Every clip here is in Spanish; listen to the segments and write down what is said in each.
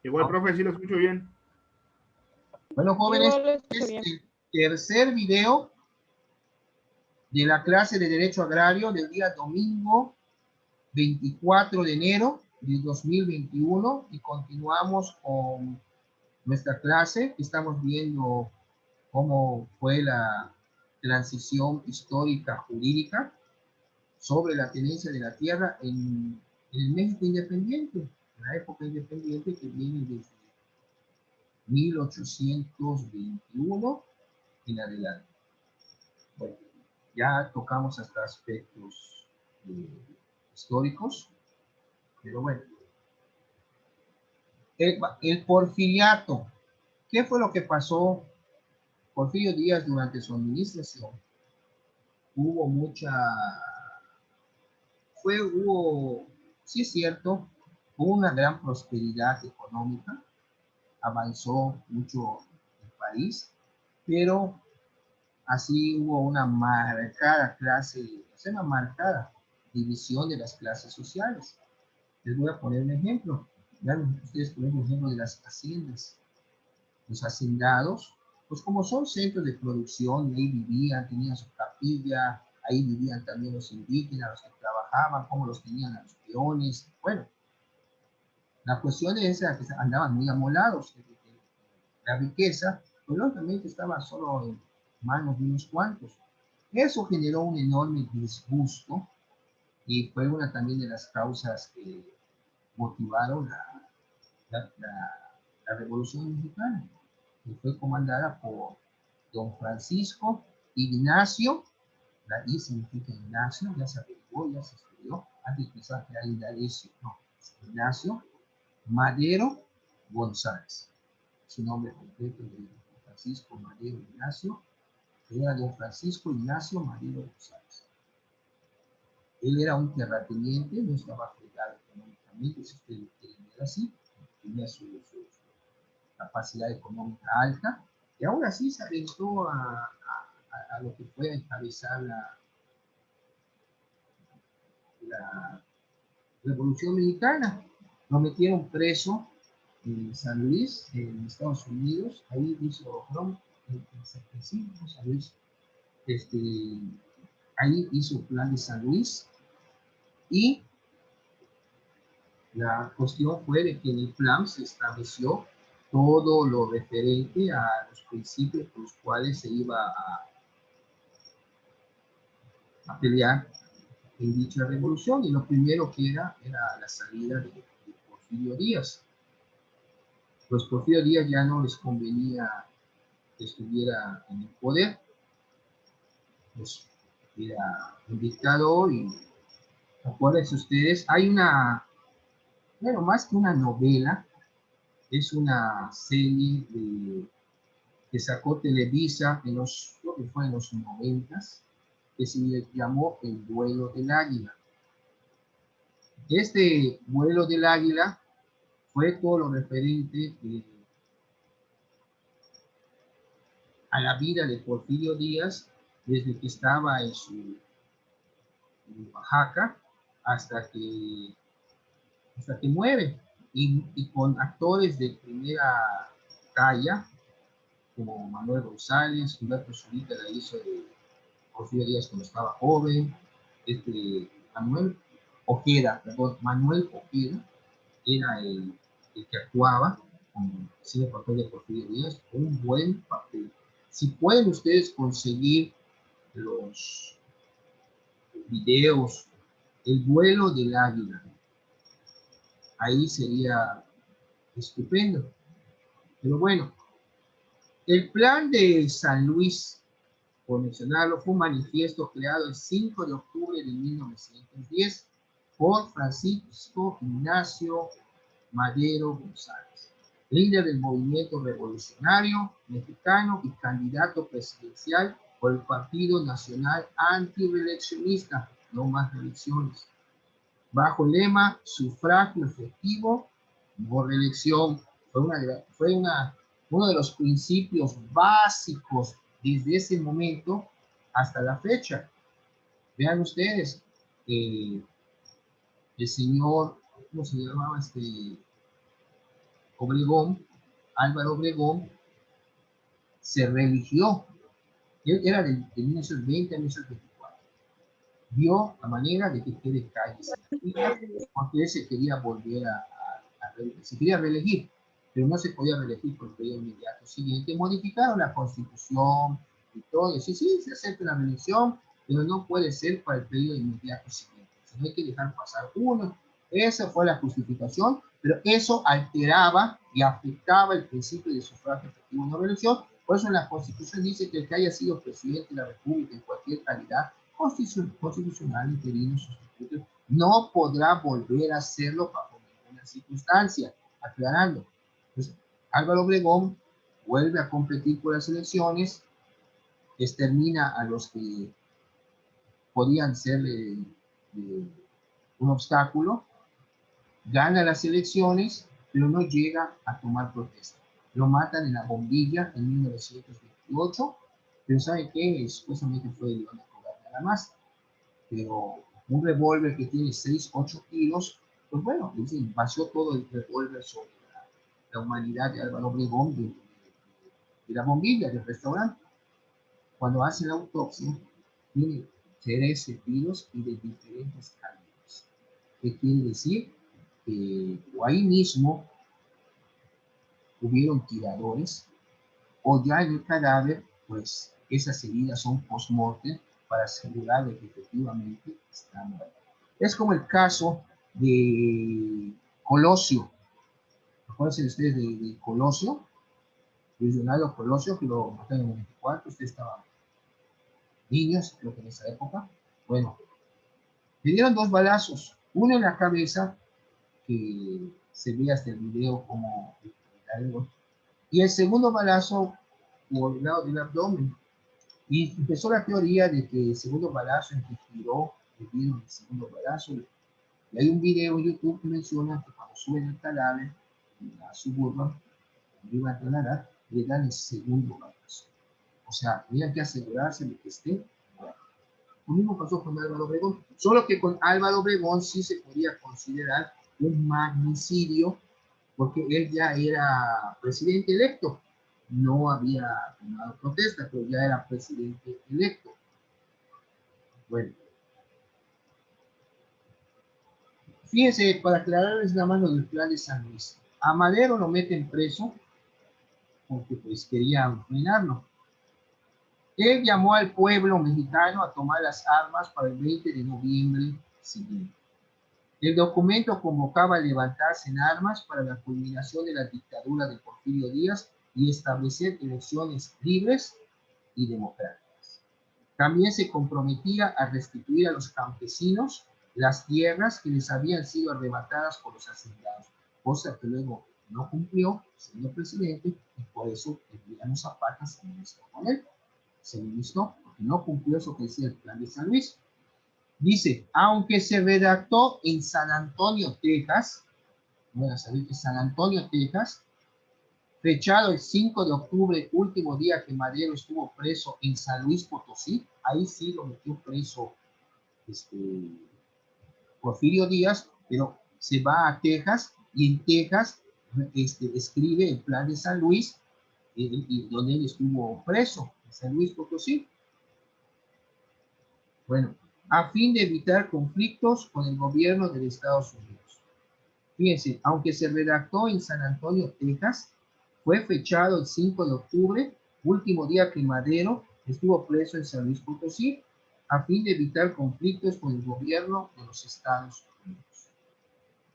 Igual, profe, sí lo escucho bien. Bueno, jóvenes, es el tercer video de la clase de Derecho Agrario del día domingo 24 de enero de 2021 y continuamos con nuestra clase. Estamos viendo cómo fue la transición histórica jurídica sobre la tenencia de la tierra en el México independiente, en la época independiente que viene desde 1821 en adelante. Bueno, ya tocamos hasta aspectos históricos, pero bueno. El porfiriato. ¿Qué fue lo que pasó Porfirio Díaz durante su administración? Hubo sí es cierto, hubo una gran prosperidad económica, avanzó mucho el país, pero así hubo una marcada división de las clases sociales. Les voy a poner un ejemplo. Vean ustedes, por ejemplo, el ejemplo de las haciendas. Los hacendados, pues como son centros de producción, ahí vivían, tenían su capilla, ahí vivían también los indígenas, los que trabajaban, como los tenían a los peones. Bueno, la cuestión es esa, que andaban muy amolados. La riqueza, pues lógicamente estaba solo en manos de unos cuantos. Eso generó un enorme disgusto y fue una también de las causas que motivaron la Revolución Mexicana, que fue comandada por don Francisco Ignacio. La I significa Ignacio, ya se averiguó, ya se estudió, antes pensaba que era Indalecio, no, Ignacio Madero González. Su nombre completo de don Francisco Madero Ignacio era don Francisco Ignacio Madero González. Él era un terrateniente, no estaba fregado económicamente, si usted lo quiere ver así, tenía su capacidad económica alta, y aún así se aventó a lo que fue a encabezar la Revolución Mexicana. Lo metieron preso en San Luis, en Estados Unidos, ahí hizo, no, en San Luis, ahí hizo plan de San Luis, y la cuestión fue de que en el plan se estableció todo lo referente a los principios por los cuales se iba a pelear en dicha revolución, y lo primero que era la salida de Porfirio Díaz. Pues Porfirio Díaz ya no les convenía que estuviera en el poder, pues era un dictador. Y acuérdense ustedes, hay bueno, más que una novela, es una serie que sacó Televisa creo que fue en los 90s, que se llamó El vuelo del águila. Este vuelo del águila fue todo lo referente a la vida de Porfirio Díaz desde que estaba en Oaxaca hasta que muere, y con actores de primera talla como Manuel González. Humberto Zurita la hizo de Porfirio Díaz cuando estaba joven. Manuel Ojeda era el que actuaba con el papel de Porfirio Díaz, un buen papel. Si pueden ustedes conseguir los videos, El vuelo del águila, ahí sería estupendo. Pero bueno, el plan de San Luis, por mencionarlo, fue un manifiesto creado el 5 de octubre de 1910 por Francisco Ignacio Madero González, líder del movimiento revolucionario mexicano y candidato presidencial por el Partido Nacional Antireeleccionista, no más reelecciones, bajo el lema sufragio efectivo, no reelección. Fue uno de los principios básicos desde ese momento hasta la fecha. Vean ustedes, el señor, ¿cómo se llamaba Obregón, Álvaro Obregón, se religió. Él era de 1920 a 1924. Vio la manera de que quede calles sencillas, porque él se quería volver se quería reelegir, pero no se podía reelegir por el periodo inmediato siguiente. Modificaron la constitución y todo. Sí, sí, se acepta la reelección, pero no puede ser para el periodo inmediato siguiente. O no hay que dejar pasar uno. Esa fue la justificación, pero eso alteraba y afectaba el principio de sufragio efectivo en la reelección. Por eso en la Constitución dice que el que haya sido presidente de la República en cualquier calidad constitucional, interino, sustituto, no podrá volver a hacerlo bajo ninguna circunstancia, aclarando. Entonces, Álvaro Obregón vuelve a competir por las elecciones, extermina a los que podían ser un obstáculo, gana las elecciones, pero no llega a tomar protesta. Lo matan en la bombilla en 1928, pero ¿sabe qué? Supuestamente fue el León a nada más. Pero un revólver que tiene 6, 8 tiros, pues bueno, vació todo el revólver sobre la humanidad de Álvaro Obregón de la bombilla del restaurante. Cuando hace la autopsia, tiene 13 tiros y de diferentes calibres. ¿Qué quiere decir? O ahí mismo hubieron tiradores, o ya en el cadáver, pues esas heridas son post-mortem para asegurar de que efectivamente está muerto. Es como el caso de Colosio. ¿Acuérdense ustedes de Colosio? Luis Leonardo Colosio, que lo mataron en el 94, ustedes estaban niños, creo que en esa época. Bueno, le dieron 2 balazos, uno en la cabeza, que se ve hasta el video como algo, y el segundo balazo por el lado del abdomen. Y empezó la teoría de que el segundo balazo en que giró, le dieron el segundo balazo. Y hay un video en YouTube que menciona que cuando suben el cadáver a Suburban, cuando iban a trasladar, le dan el segundo balazo. O sea, tenían que asegurarse de que esté muerto. Lo mismo pasó con Álvaro Obregón, solo que con Álvaro Obregón sí se podía considerar un magnicidio, porque él ya era presidente electo. No había tomado protesta, pero ya era presidente electo. Bueno, fíjense, para aclararles la mano del plan de San Luis. A Madero lo meten preso porque pues querían frenarlo. Él llamó al pueblo mexicano a tomar las armas para el 20 de noviembre siguiente. El documento convocaba a levantarse en armas para la culminación de la dictadura de Porfirio Díaz y establecer elecciones libres y democráticas. También se comprometía a restituir a los campesinos las tierras que les habían sido arrebatadas por los hacendados, cosa que luego no cumplió siendo presidente y por eso Emiliano Zapata se enlistó con él. Se enlistó porque no cumplió eso que decía el plan de San Luis. Dice, aunque se redactó en San Antonio, Texas, voy a saber que San Antonio, Texas, fechado el 5 de octubre, último día que Madero estuvo preso en San Luis Potosí, ahí sí lo metió preso Porfirio Díaz, pero se va a Texas y en Texas escribe el plan de San Luis, y donde él estuvo preso, en San Luis Potosí. Bueno, a fin de evitar conflictos con el gobierno de Estados Unidos. Fíjense, aunque se redactó en San Antonio, Texas, fue fechado el 5 de octubre, último día que Madero estuvo preso en San Luis Potosí, a fin de evitar conflictos con el gobierno de los Estados Unidos.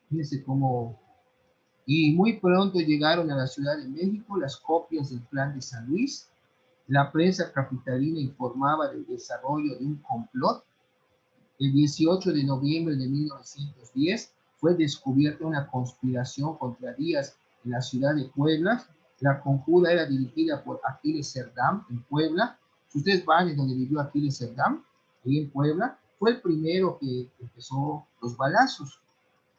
Fíjense cómo... Y muy pronto llegaron a la Ciudad de México las copias del plan de San Luis. La prensa capitalina informaba del desarrollo de un complot. El 18 de noviembre de 1910 fue descubierta una conspiración contra Díaz en la ciudad de Puebla. La conjura era dirigida por Aquiles Cerdán en Puebla. Si ustedes van a donde vivió Aquiles Cerdán, ahí en Puebla, fue el primero que empezó los balazos.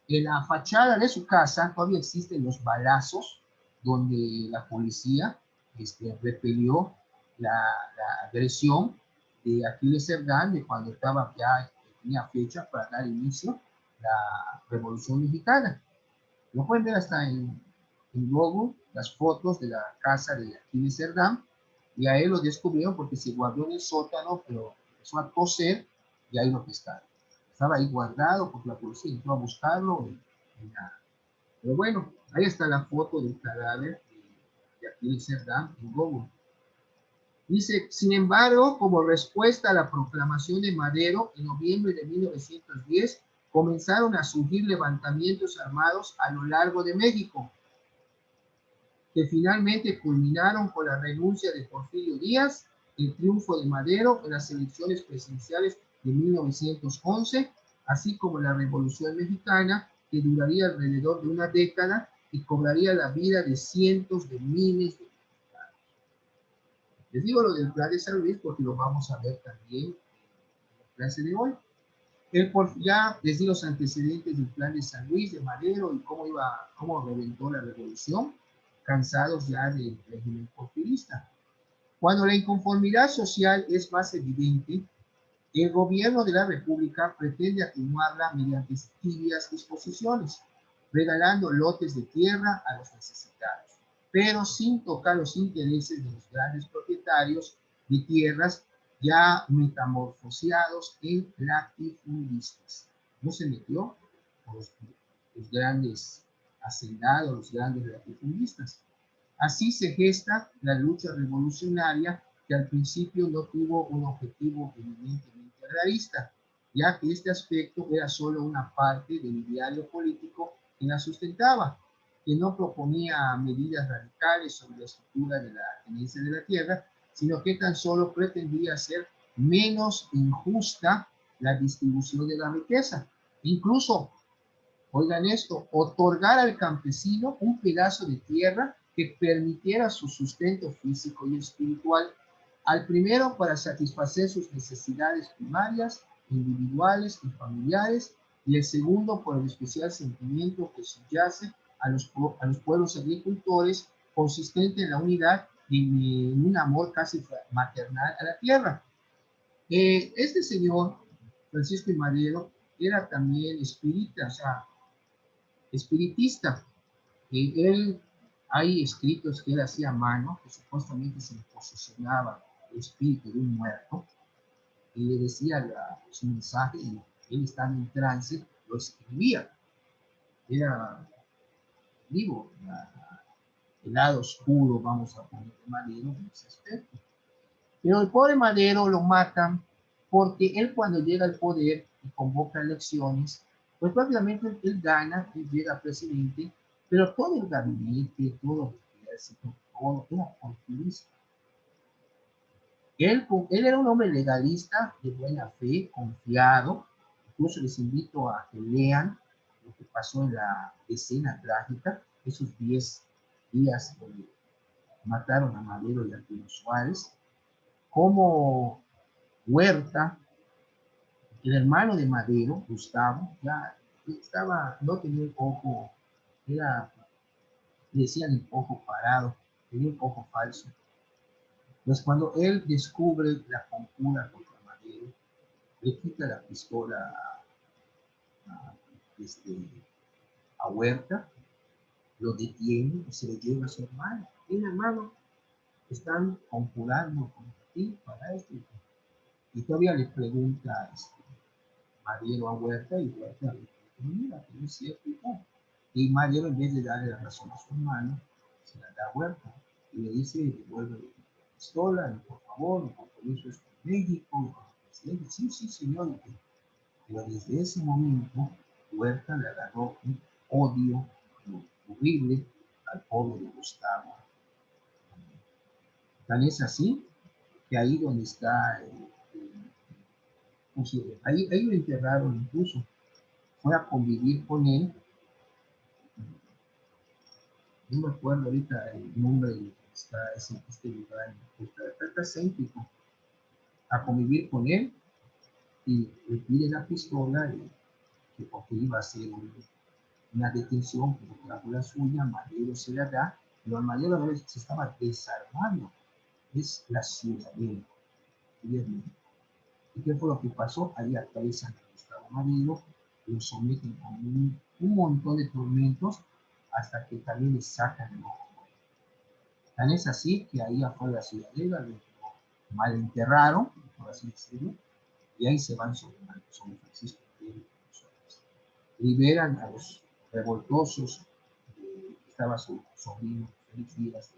En la fachada de su casa todavía existen los balazos donde la policía repelió la agresión de Aquiles Cerdán de cuando estaba ya tenía fecha para dar inicio la Revolución Mexicana. Lo pueden ver hasta en en Google las fotos de la casa de Aquiles Cerdán, y a él lo descubrieron porque se guardó en el sótano, pero empezó a toser y ahí lo pescaron. Estaba ahí guardado porque la policía entró a buscarlo y nada. Pero bueno, ahí está la foto del cadáver de Aquiles Cerdán en Google. Dice, sin embargo, como respuesta a la proclamación de Madero, en noviembre de 1910, comenzaron a surgir levantamientos armados a lo largo de México, que finalmente culminaron con la renuncia de Porfirio Díaz, el triunfo de Madero en las elecciones presidenciales de 1911, así como la Revolución Mexicana, que duraría alrededor de una década y cobraría la vida de cientos de miles de mexicanos. Les digo lo del plan de San Luis porque lo vamos a ver también en la clase de hoy. Ya les di los antecedentes del plan de San Luis, de Madero y cómo reventó la revolución, cansados ya del régimen porfirista. Cuando la inconformidad social es más evidente, el gobierno de la República pretende atenuarla mediante tibias disposiciones, regalando lotes de tierra a los necesitados, pero sin tocar los intereses de los grandes propietarios de tierras ya metamorfoseados en latifundistas. No se metió con los grandes hacendados, los grandes latifundistas. Así se gesta la lucha revolucionaria que al principio no tuvo un objetivo evidentemente realista, ya que este aspecto era solo una parte del ideario político que la sustentaba, que no proponía medidas radicales sobre la estructura de la tenencia de la tierra, sino que tan solo pretendía hacer menos injusta la distribución de la riqueza. Incluso, oigan esto, otorgar al campesino un pedazo de tierra que permitiera su sustento físico y espiritual, al primero para satisfacer sus necesidades primarias, individuales y familiares, y el segundo por el especial sentimiento que subyace a los pueblos agricultores, consistente en la unidad y en un amor casi maternal a la tierra. Este señor, Francisco I. Madero, era también espírita, o sea, espiritista. Él, hay escritos que él hacía a mano, que supuestamente se le posicionaba el espíritu de un muerto, y le decía su mensaje, y él estaba en trance, lo escribía. Era vivo, el lado oscuro, vamos a poner de Madero en ese aspecto. Pero el pobre Madero lo matan porque él cuando llega al poder y convoca elecciones, pues prácticamente él gana, él llega a presidente, pero todo el gabinete, todo el ejército, todo era porfirista. Él era un hombre legalista, de buena fe, confiado. Incluso les invito a que lean lo que pasó en la escena trágica, esos 10 días donde mataron a Madero y a Arturo Suárez, como Huerta, el hermano de Madero, Gustavo, ya estaba, no tenía el ojo, era, decían el ojo parado, tenía el ojo falso. Pues cuando él descubre la conjura contra Madero, le quita la pistola a, este, a Huerta, lo detiene y se lo lleva a su hermano. Mi hermano, están conjurando contra ti para esto. Y todavía le pregunta Madero a Huerta y Huerta le dice, mira, que no es cierto y tal. Y Madero, en vez de darle la razón a su hermano, se la da a Huerta y le dice, devuelve la pistola, y por favor, porque eso es por México. Y sí, sí, señor. Pero desde ese momento, Huerta le agarró un odio horrible al pobre de Gustavo. Tan es así que ahí donde está, ahí lo enterraron incluso, fue a convivir con él. No me acuerdo ahorita el nombre de este lugar, está céntrico, a convivir con él y le pide la pistola porque iba a hacer una detención, pero trajo la suya, Madero se la da, pero a Madero a veces se estaba desarmando, es la ciudadela. ¿Y qué fue lo que pasó? Ahí apresan a Gustavo Madero, lo someten a un montón de tormentos, hasta que también le sacan el ojo. Tan es así que ahí afuera de la ciudadela lo mal enterraron, por así decirlo, y ahí se van sobre Francisco. Liberan a los revoltosos, estaba su sobrino Félix Díaz,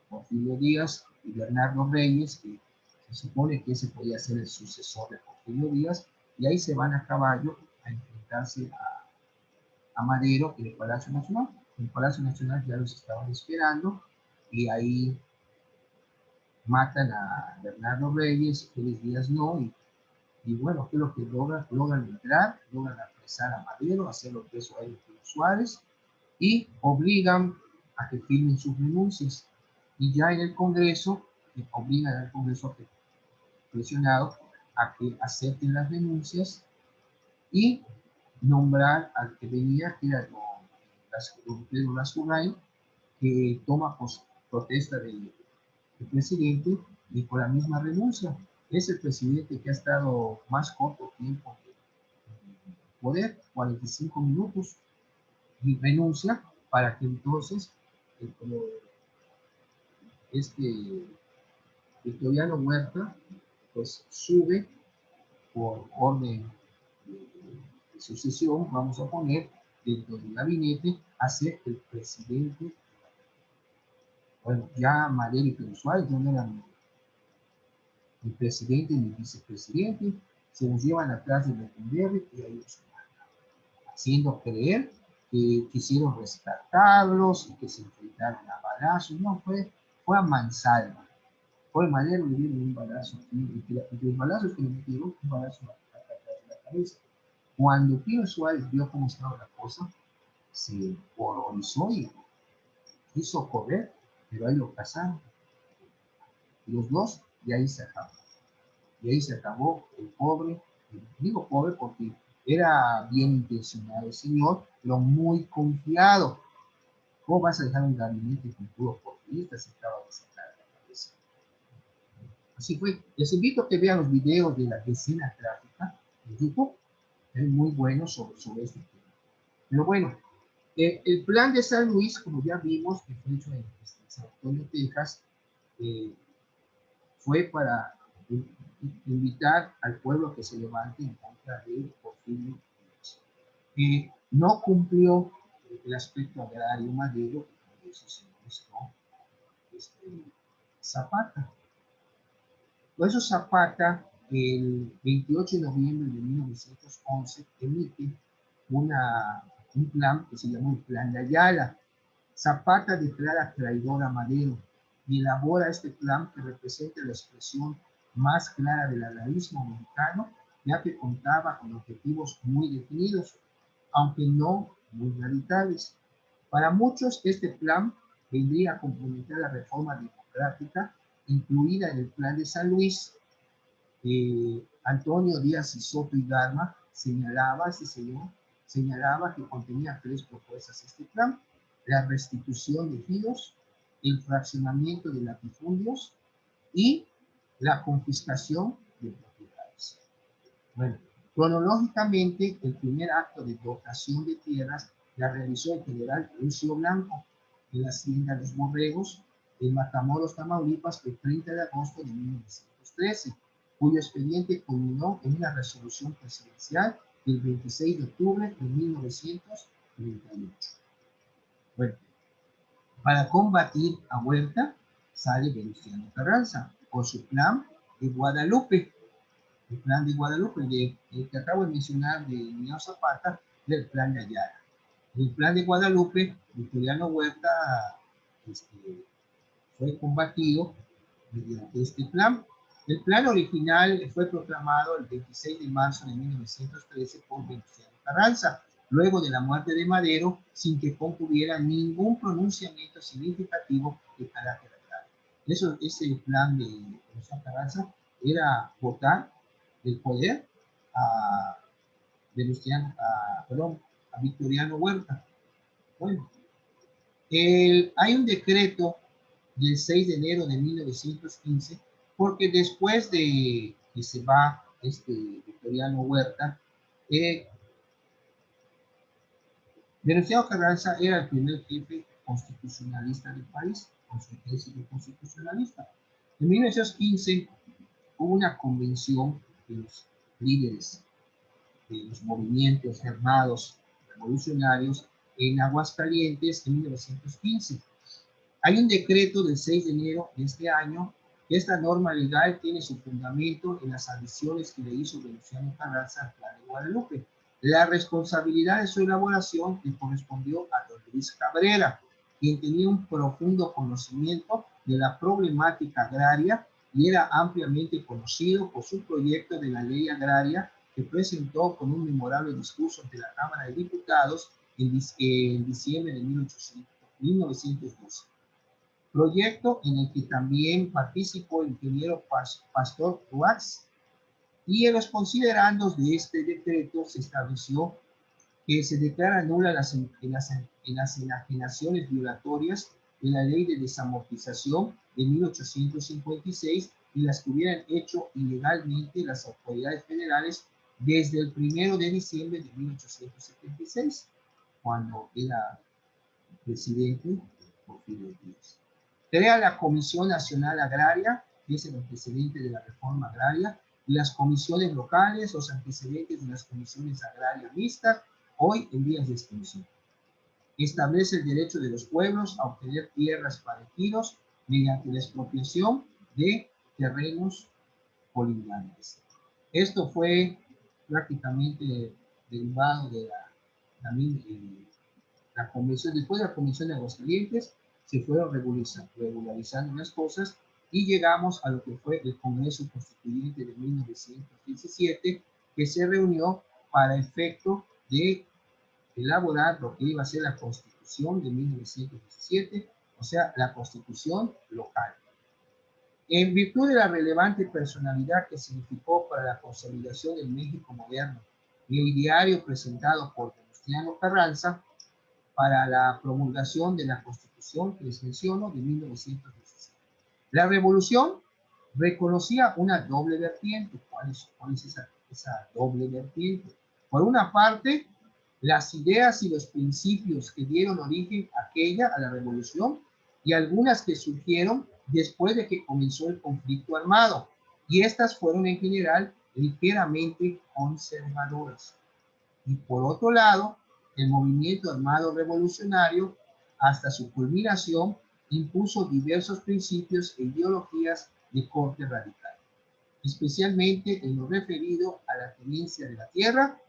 Porfirio Díaz y Bernardo Reyes, que se supone que ese podía ser el sucesor de Porfirio Díaz, y ahí se van a caballo a enfrentarse a Madero en el Palacio Nacional. En el Palacio Nacional ya los estaban esperando, y ahí matan a Bernardo Reyes, Félix Díaz no, y bueno, ¿qué es lo que logran entrar? Logran apresar a Madero, hacerlo preso a él y a Suárez, y obligan a que firmen sus renuncias. Y ya en el Congreso, obligan al Congreso presionado a que acepten las renuncias y nombrar al que venía, que era don Pedro Lascurain, que toma protesta del presidente y por la misma renuncia. Es el presidente que ha estado más corto tiempo en poder, 45 minutos, y renuncia para que entonces este Victoriano Huerta pues sube por orden de sucesión, vamos a poner, dentro del gabinete, a ser el presidente. Bueno, ya Madero y Pérez Suárez ya no eran ni presidente ni vicepresidente, se los llevan atrás de Lecumberri y ahí los matan, haciendo creer que quisieron rescatarlos y que se enfrentaron a balazos. No, fue a mansalva. Fue Madero le dieron un balazo aquí, y los balazos que le metieron, un balazo atrás de la cabeza. Cuando Pío Suárez vio cómo estaba la cosa, se horrorizó y quiso correr, pero ahí lo cazaron. Y los dos, y ahí se acabó. Y ahí se acabó el pobre, digo pobre porque era bien intencionado el señor, pero muy confiado. ¿Cómo vas a dejar un gabinete con puros porfiristas si acaba de sacar la cabeza? Así fue. Les invito a que vean los videos de la escena gráfica en YouTube. Es muy bueno sobre este tema. Pero bueno, el plan de San Luis, como ya vimos, que fue hecho en San Antonio, Texas, eh, fue para invitar al pueblo a que se levante en contra de Porfirio Díaz. No cumplió el aspecto agrario Madero, por eso se mostró Zapata. Por eso Zapata, el 28 de noviembre de 1911, emite un plan que se llamó el Plan de Ayala. Zapata declara traidor a Madero y elabora este plan que representa la expresión más clara del agrarismo mexicano, ya que contaba con objetivos muy definidos, aunque no muy radicales. Para muchos, este plan vendría a comprometer la reforma democrática incluida en el Plan de San Luis. Antonio Díaz y Soto y Garma señalaba que contenía tres propuestas este plan: la restitución de ejidos, el fraccionamiento de latifundios y la confiscación de propiedades. Bueno, cronológicamente, el primer acto de dotación de tierras la realizó el general Lucio Blanco en la hacienda Los Borregos, en Matamoros, Tamaulipas, el 30 de agosto de 1913, cuyo expediente culminó en una resolución presidencial del 26 de octubre de 1938. Bueno, para combatir a Huerta sale Venustiano Carranza con su plan de Guadalupe. El plan de Guadalupe, el que acabo de mencionar de Emiliano Zapata, del plan de Ayala. El plan de Guadalupe, Victoriano Huerta fue combatido mediante este plan. El plan original fue proclamado el 26 de marzo de 1913 por Venustiano Carranza, luego de la muerte de Madero, sin que concurriera ningún pronunciamiento significativo de carácter agrario. Ese plan de Venustiano Carranza era votar el poder a Victoriano Huerta. Bueno, hay un decreto del 6 de enero de 1915, porque después de que se va Victoriano Huerta, Venustiano Carranza era el primer jefe constitucionalista del país, con su tesis de constitucionalista. En 1915 hubo una convención de los líderes de los movimientos armados revolucionarios en Aguascalientes en 1915. Hay un decreto del 6 de enero de este año. Esta norma legal tiene su fundamento en las adiciones que le hizo Venustiano Carranza al Plan de Guadalupe. La responsabilidad de su elaboración le correspondió a don Luis Cabrera, quien tenía un profundo conocimiento de la problemática agraria y era ampliamente conocido por su proyecto de la ley agraria que presentó con un memorable discurso ante la Cámara de Diputados en diciembre de 1912. Proyecto en el que también participó el ingeniero Pastor Ruax, y en los considerandos de este decreto se estableció que se declara nula las enajenaciones violatorias de la ley de desamortización de 1856 y las que hubieran hecho ilegalmente las autoridades federales desde el 1 de diciembre de 1876, cuando era presidente Porfirio Díaz. Crea la Comisión Nacional Agraria, que es el antecedente de la reforma agraria, y las comisiones locales, los antecedentes de las comisiones agrarias mixtas, hoy en vías de extinción. Establece el derecho de los pueblos a obtener tierras para ejidos mediante la expropiación de terrenos colindantes. Esto fue prácticamente derivado de la convención. Después de la convención de Aguascalientes se fueron regularizando las cosas y llegamos a lo que fue el Congreso Constituyente de 1917, que se reunió para efecto de elaborar lo que iba a ser la Constitución de 1917, o sea, la Constitución local. En virtud de la relevante personalidad que significó para la consolidación del México moderno y el ideario presentado por Venustiano Carranza para la promulgación de la Constitución que les menciono de 1917. La revolución reconocía una doble vertiente. ¿Cuál es esa doble vertiente? Por una parte, las ideas y los principios que dieron origen a la revolución, y algunas que surgieron después de que comenzó el conflicto armado, y estas fueron en general ligeramente conservadoras. Y por otro lado, el movimiento armado revolucionario, hasta su culminación, impuso diversos principios e ideologías de corte radical, especialmente en lo referido a la tenencia de la tierra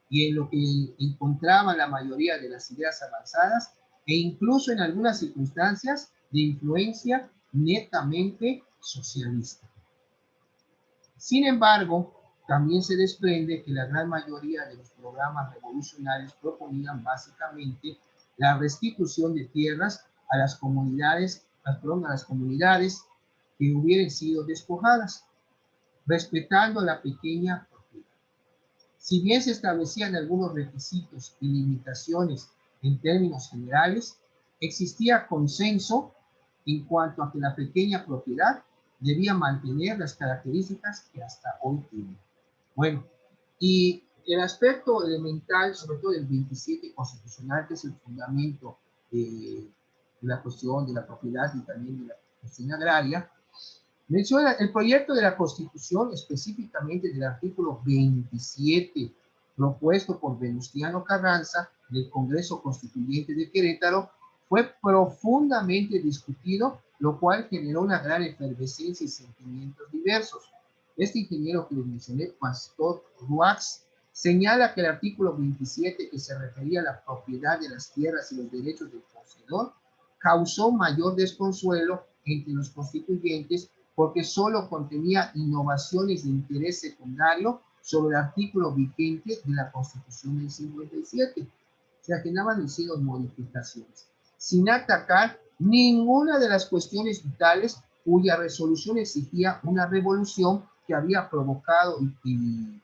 y en lo que encontraban la mayoría de las ideas avanzadas e incluso en algunas circunstancias de influencia netamente socialista. Sin embargo, también se desprende que la gran mayoría de los programas revolucionarios proponían básicamente la restitución de tierras a las comunidades que hubieran sido despojadas, respetando la pequeña propiedad. Si bien se establecían algunos requisitos y limitaciones en términos generales, existía consenso en cuanto a que la pequeña propiedad debía mantener las características que hasta hoy tiene. Bueno, y el aspecto elemental, sobre todo del 27 constitucional, que es el fundamento de la cuestión de la propiedad y también de la cuestión agraria, menciona el proyecto de la Constitución, específicamente del artículo 27, propuesto por Venustiano Carranza del Congreso Constituyente de Querétaro, fue profundamente discutido, lo cual generó una gran efervescencia y sentimientos diversos. Este ingeniero que les mencioné, Pastor Ruax, señala que el artículo 27, que se refería a la propiedad de las tierras y los derechos del poseedor, causó mayor desconsuelo entre los constituyentes porque solo contenía innovaciones de interés secundario sobre el artículo vigente de la Constitución del 57. O sea, que nada más hicieron modificaciones, sin atacar ninguna de las cuestiones vitales cuya resolución exigía una revolución que había provocado y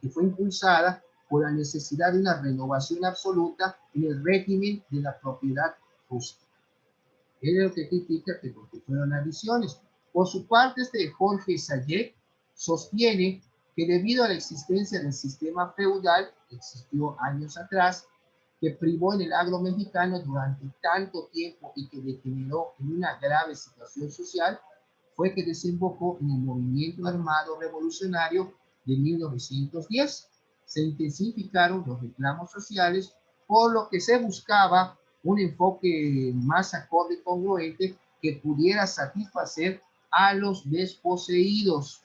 que fue impulsada por la necesidad de una renovación absoluta en el régimen de la propiedad justa. Él es lo que critica que porque fueron adiciones. Por su parte, Jorge Sayek sostiene que debido a la existencia del sistema feudal, que existió años atrás, que privó en el agro mexicano durante tanto tiempo y que degeneró en una grave situación social, fue que desembocó en el movimiento armado revolucionario de 1910. Se intensificaron los reclamos sociales, por lo que se buscaba un enfoque más acorde y congruente que pudiera satisfacer a los desposeídos.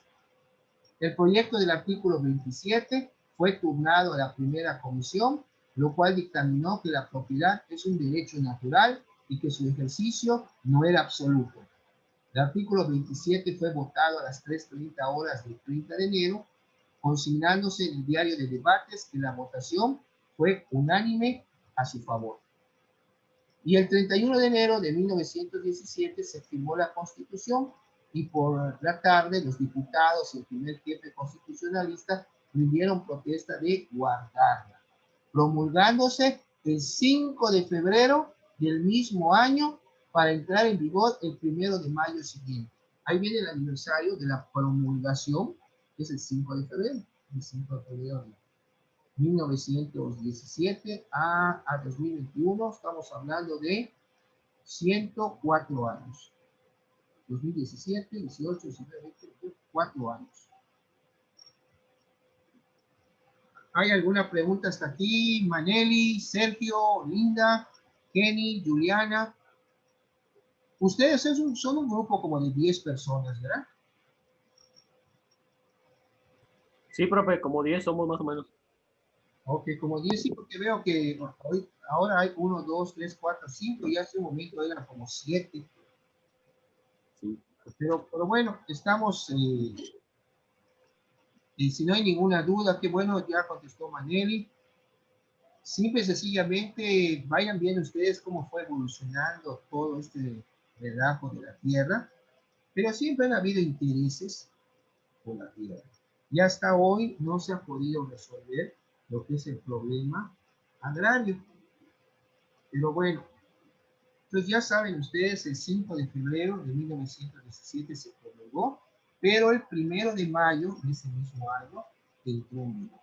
El proyecto del artículo 27 fue turnado a la primera comisión, lo cual dictaminó que la propiedad es un derecho natural y que su ejercicio no era absoluto. El artículo 27 fue votado a las 3:30 horas del 30 de enero, consignándose en el diario de debates que la votación fue unánime a su favor. Y el 31 de enero de 1917 se firmó la Constitución y por la tarde los diputados y el primer jefe constitucionalista rindieron protesta de guardarla, promulgándose el 5 de febrero del mismo año para entrar en vigor el 1 de mayo siguiente. Ahí viene el aniversario de la promulgación, que es el 5 de febrero, el 5 de febrero de 1917 a 2021, estamos hablando de 104 años. 2017, 18, 19, 20, 4 años. ¿Hay alguna pregunta hasta aquí? Maneli, Sergio, Linda, Kenny, Juliana. Ustedes son un grupo como de 10 personas, ¿verdad? Sí, profe, como 10 somos más o menos. Ok, como 10, sí, porque veo que hoy, ahora hay 1, 2, 3, 4, 5, y hace un momento eran como 7. Sí. Pero bueno, estamos, y si no hay ninguna duda, qué bueno, ya contestó Maneli. Simple y sencillamente, vayan viendo ustedes cómo fue evolucionando todo este relajo de la tierra, pero siempre han habido intereses por la tierra. Y hasta hoy no se ha podido resolver lo que es el problema agrario. Pero bueno, entonces ya saben ustedes, el 5 de febrero de 1917 se promulgó, pero el 1 de mayo de ese mismo año entró en vigor.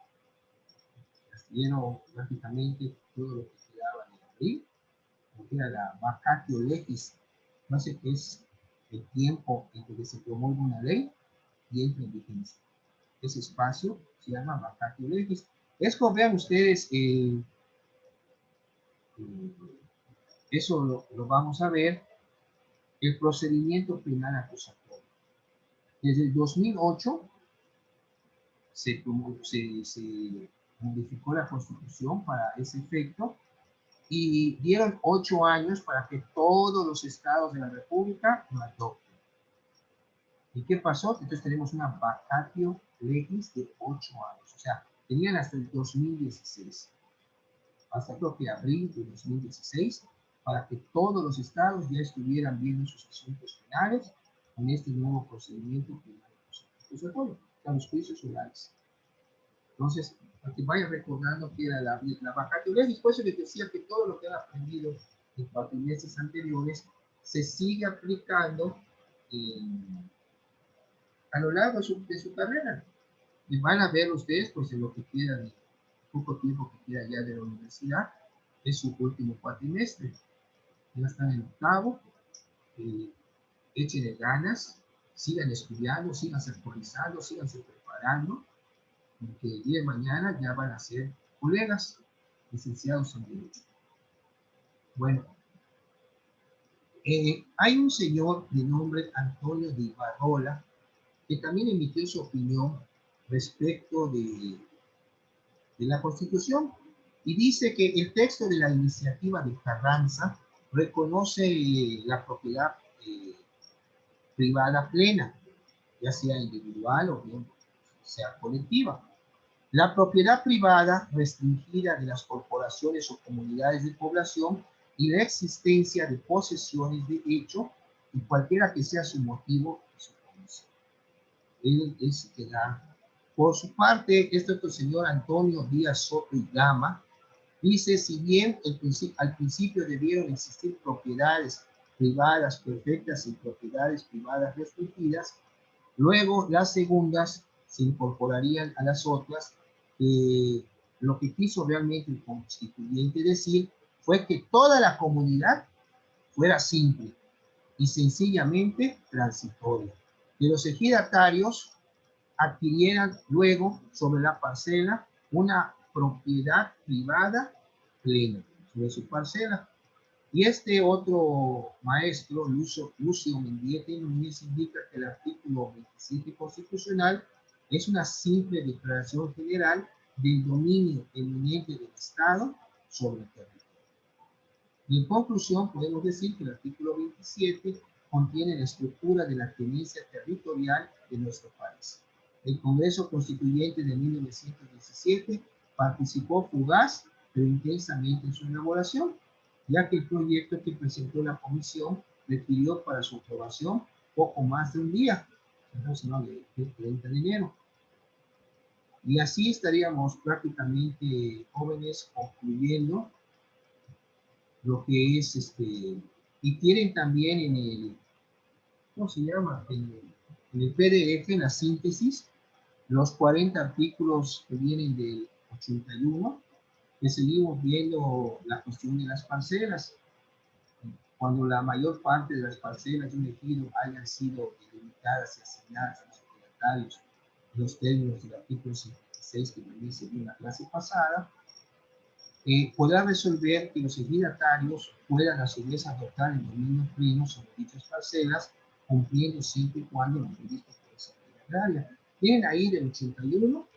Castigaron prácticamente todo lo que quedaba de abril, porque era la vacatio legis, no sé qué es el tiempo en que se promulga una ley y entra en vigencia. Ese espacio se llama vacatio legis. Es como vean ustedes, eso lo vamos a ver, el procedimiento penal acusatorio. Desde el 2008 se modificó la Constitución para ese efecto y dieron 8 años para que todos los estados de la República lo adopten. ¿Y qué pasó? Entonces tenemos una vacatio legis de 8 años. O sea, tenían hasta el 2016, hasta creo que abril de 2016, para que todos los estados ya estuvieran viendo sus asuntos penales en este nuevo procedimiento penal acusatorio, los juicios orales. Entonces, para que vayan recordando que era la vacatio legis, por eso les decía que todo lo que han aprendido en cuatrimestres anteriores se sigue aplicando a lo largo de su carrera. Y van a ver ustedes, pues en lo que queda de poco tiempo que queda ya de la universidad, es su último cuatrimestre. Ya están en octavo, échenle ganas, sigan estudiando, sigan actualizando, sigan preparando, porque el día de mañana ya van a ser colegas licenciados en Derecho. Bueno, hay un señor de nombre Antonio de Ibarrola que también emitió su opinión respecto de la Constitución y dice que el texto de la iniciativa de Carranza reconoce la propiedad privada plena, ya sea individual o bien sea colectiva. La propiedad privada restringida de las corporaciones o comunidades de población y la existencia de posesiones de hecho y cualquiera que sea su motivo de su comisión. Él se queda. Por su parte, este otro señor Antonio Díaz Soto y Gama dice, si bien al principio debieron existir propiedades privadas perfectas y propiedades privadas restringidas, luego las segundas se incorporarían a las otras, Lo que quiso realmente el constituyente decir fue que toda la comunidad fuera simple y sencillamente transitoria. Que los ejidatarios adquirieran luego sobre la parcela una propiedad privada plena sobre su parcela. Y este otro maestro, Lucio Mendieta Núñez, indica que el artículo 27 constitucional es una simple declaración general del dominio eminente del Estado sobre el territorio. Y en conclusión, podemos decir que el artículo 27 contiene la estructura de la tenencia territorial de nuestro país. El Congreso Constituyente de 1917 participó fugaz pero intensamente en su elaboración, ya que el proyecto que presentó la comisión requirió para su aprobación poco más de un día, entonces no, el 30 de enero. Y así estaríamos prácticamente, jóvenes, concluyendo lo que es y tienen también en el, ¿cómo se llama? En el PDF, en la síntesis, los 40 artículos que vienen del 81, que seguimos viendo la cuestión de las parcelas. Cuando la mayor parte de las parcelas de un ejido hayan sido delimitadas y asignadas a los propietarios, los términos del artículo 56 que me dice en la clase pasada, podrá resolver que los ejidatarios puedan a su vez adoptar el dominio pleno sobre dichas parcelas, cumpliendo siempre y cuando lo previsto por esa ley agraria. Tienen ahí del 81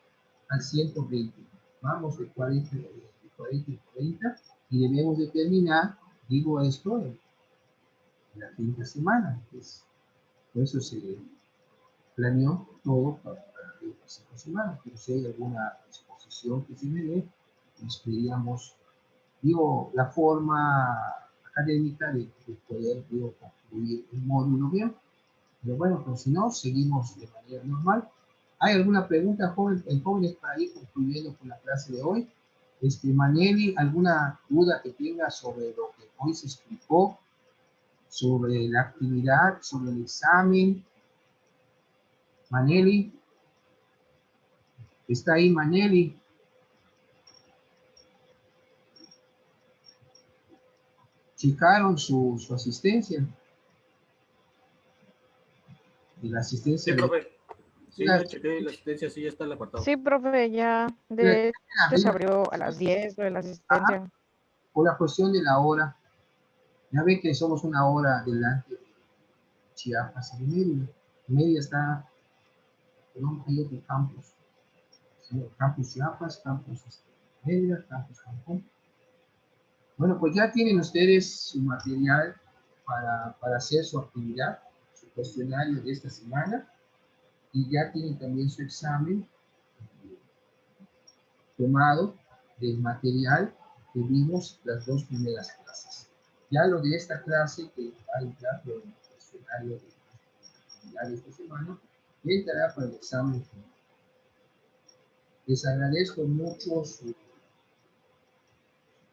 al 120. Vamos de 40 y 40 y debemos de terminar, digo esto, en la quinta semana. Pues, por eso se planeó todo para las 5 semanas. Pero si hay alguna exposición que se me dé, nos pediríamos, digo, la forma académica de poder, digo, concluir el módulo bien. Pero bueno, pues si no, seguimos de manera normal. ¿Hay alguna pregunta, jóvenes, para ir concluyendo con la clase de hoy? Maneli, ¿alguna duda que tenga sobre lo que hoy se explicó, sobre la actividad, sobre el examen? Maneli, ¿está ahí Maneli? ¿Checaron su asistencia? De la asistencia Sí, de... profe. Sí, ya chequé la asistencia, sí, ya está el apartado. Sí, profe, ya. De hecho, se abrió a las 10 de la asistencia. Por la cuestión de la hora. Ya ve que somos una hora delante de Chiapas y Mérida. Mérida está, perdón, hay otro campus. Campus Chiapas, campus Mérida, campus Cancún. Bueno, pues ya tienen ustedes su material para hacer su actividad, su cuestionario de esta semana, y ya tienen también su examen tomado del material que vimos las 2 primeras clases. Ya lo de esta clase, que va a entrar por el cuestionario de esta semana, entrará para el examen final. Les agradezco mucho su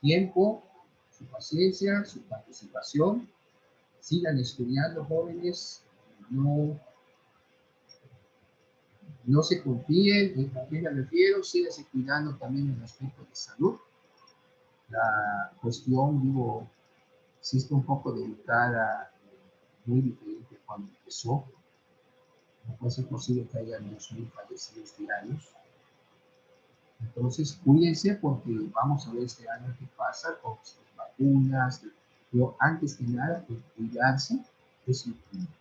tiempo, su paciencia, su participación. Sigan estudiando, jóvenes. No se confíen. ¿A qué me refiero? Síganse cuidando también en el aspecto de salud. La cuestión, digo, sí está un poco delicada, muy diferente cuando empezó. No puede ser posible que haya 2.000 fallecidos diarios. Entonces, cuídense porque vamos a ver este año qué pasa con las vacunas. Pero antes que nada, pues, cuidarse es lo primero.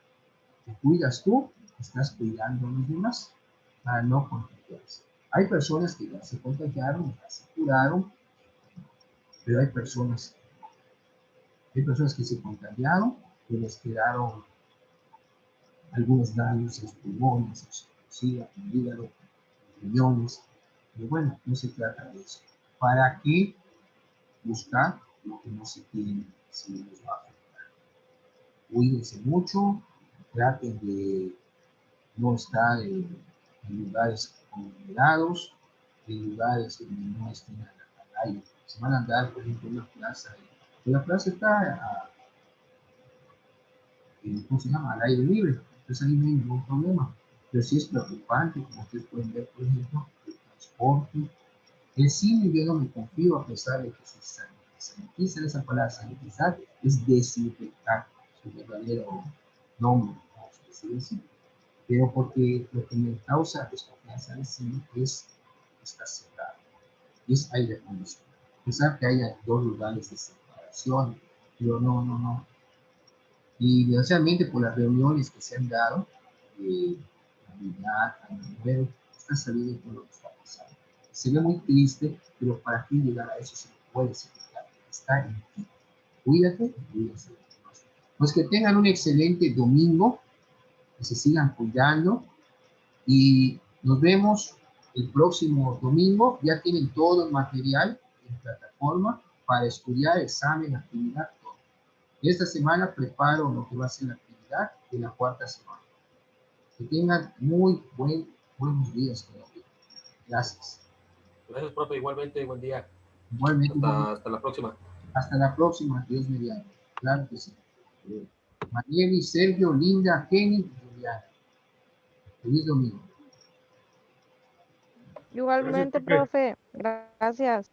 Te cuidas tú, estás cuidando a los demás para no contagiarse. Hay personas que ya se contagiaron, ya se curaron, pero hay personas que se contagiaron, que les quedaron algunos daños en los pulmones, en su cocina, en el hígado, en los riñones. Pero bueno, no se trata de eso. ¿Para qué buscar lo que no se tiene si les va a afectar? Cuídense mucho, traten de no estar en lugares conglomerados, en lugares donde no estén al aire. Se van a andar, por ejemplo, en una plaza. La plaza está ¿cómo se llama? Al aire libre. Entonces ahí no hay ningún problema. Pero sí es preocupante, como ustedes pueden ver, por ejemplo, el transporte, El simio yo no me confío a pesar de que se sanitiza, esa palabra sanitizar es desinfectar, su verdadero nombre, vamos a decir. Pero porque lo que me causa desconfianza del simio es que está cerrado, es aire acondicionado. Pensar que haya dos lugares de separación, pero no. Y desgraciadamente por las reuniones que se han dado, Navidad, Año Nuevo, está saliendo todo lo que está pasando. Se ve muy triste, pero para fin llegar a eso se puede explicar. Está en ti. Cuídate y cuídate. Pues que tengan un excelente domingo, que se sigan cuidando y nos vemos el próximo domingo. Ya tienen todo el material en plataforma para estudiar, examen, actividad, todo. Esta semana preparo lo que va a ser la actividad de la cuarta semana. Que tengan muy buenos días todavía. Gracias. Gracias, profe. Igualmente, buen día. Igualmente, Hasta la próxima. hasta la próxima, Dios mediante. Claro que sí. Marieli, Sergio, Linda, Kenny, Juliana. Feliz domingo. Gracias, Igualmente, profe. profe. Gracias.